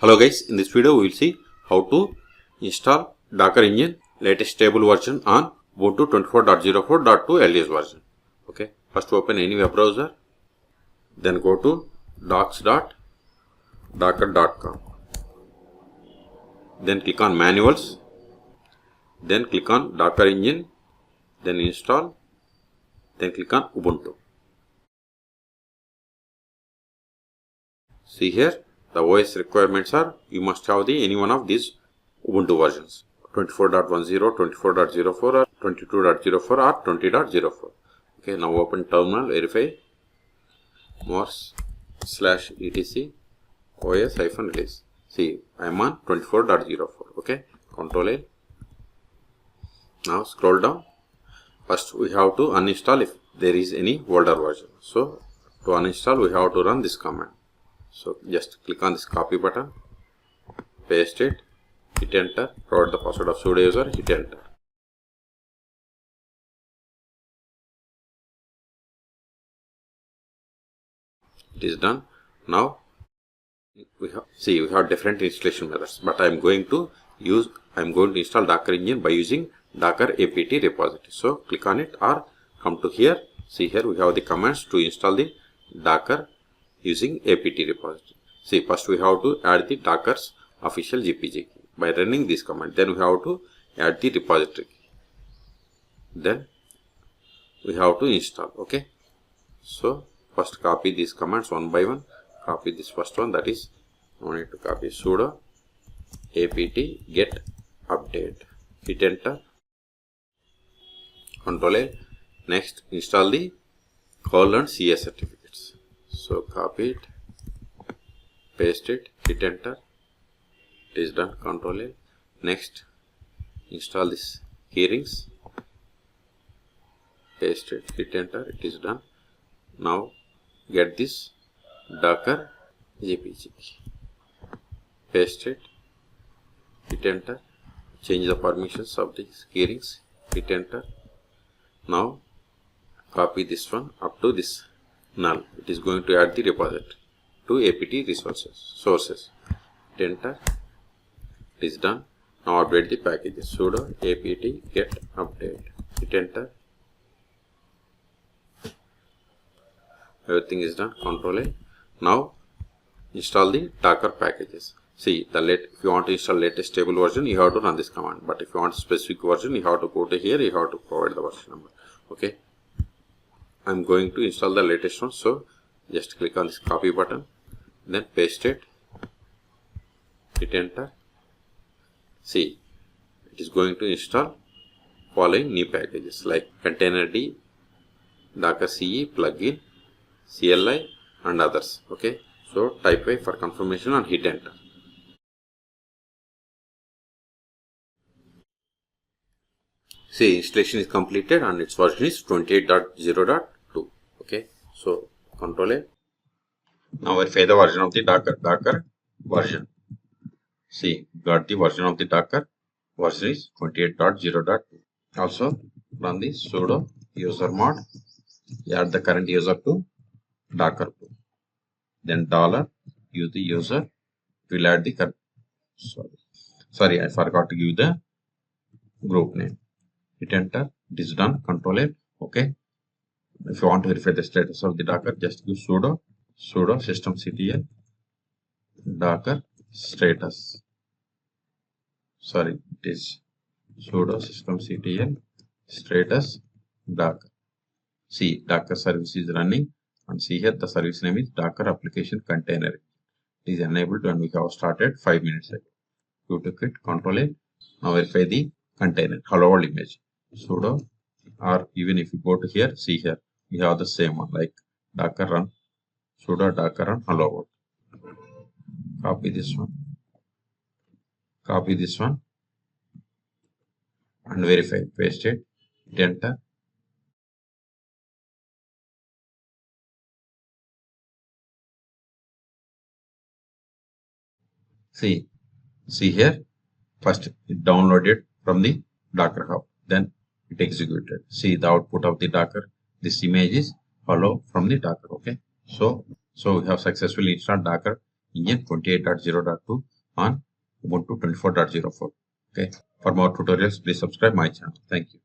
Hello guys, in this video we will see how to install Docker engine latest stable version on Ubuntu 24.04.2 LTS version. Okay, first open any web browser, then go to docs.docker.com, then click on manuals, then click on Docker engine, then install, then click on Ubuntu. See here, the OS requirements are you must have any one of these Ubuntu versions 24.10, 24.04 or 22.04 or 20.04. Okay, now open terminal, verify mors/etc os-release. See, I am on 24.04. Okay, Control A. Now scroll down. First we have to uninstall if there is any older version. So to uninstall we have to run this command. So just click on this copy button, paste it, hit enter, provide the password of sudo user, hit enter. It is done. Now we have different installation methods, but I am going to install Docker engine by using Docker apt repository. So click on it or come to here. See here we have the commands to install the Docker using apt repository. See, first we have to add the Docker's official GPG key by running this command. Then we have to add the repository key. Then we have to install. Okay. So first copy these commands one by one. Copy this first one, that is no need to copy sudo apt get update. Hit enter. Control A. Next install the call and CS certificates. So copy it, paste it, hit enter. It is done. Control A. Next install this keyrings, paste it, hit enter. It is done. Now get this Docker GPG, paste it, hit enter. Change the permissions of these keyrings, hit enter. Now copy this one up to this null. It is going to add the repository to apt sources. Hit enter. It is done. Now update the packages. Sudo apt get update. Hit enter. Everything is done. Control A. Now install the Docker packages. See, if you want to install latest stable version, you have to run this command. But if you want specific version, you have to go to here. You have to provide the version number. Okay. I am going to install the latest one, so just click on this copy button, then paste it, hit enter. See, it is going to install following new packages like Containerd, Docker CE plugin, CLI and others. Okay, so type Y for confirmation and hit enter. See, installation is completed and its version is 28.0.2. Okay, so Control A. Now verify the version of the Docker version. See, got the version of the Docker version is 28.0.2. Also run the sudo usermod, add the current user to Docker pool. Then use the user will add the current. Sorry, I forgot to give the group name. Hit enter. It is done. Control A. Okay. If you want to verify the status of the Docker, just give sudo systemctl Docker status. Sorry, it is sudo systemctl status Docker. See, Docker service is running, and see here the service name is Docker application container. It is enabled when we have started 5 minutes ago. Go to quit. Control A. Now verify the container hello world image. Sudo, or even if you go to here, see here we have the same one like Docker run, sudo Docker run hello world. Copy this one and verify, paste it, hit enter. See here, first it downloaded from the Docker Hub, then it executed. See the output of the Docker. This image is hello from the Docker. Okay, so we have successfully installed Docker engine 28.0.2 on Ubuntu 24.04. Okay. For more tutorials, please subscribe my channel. Thank you.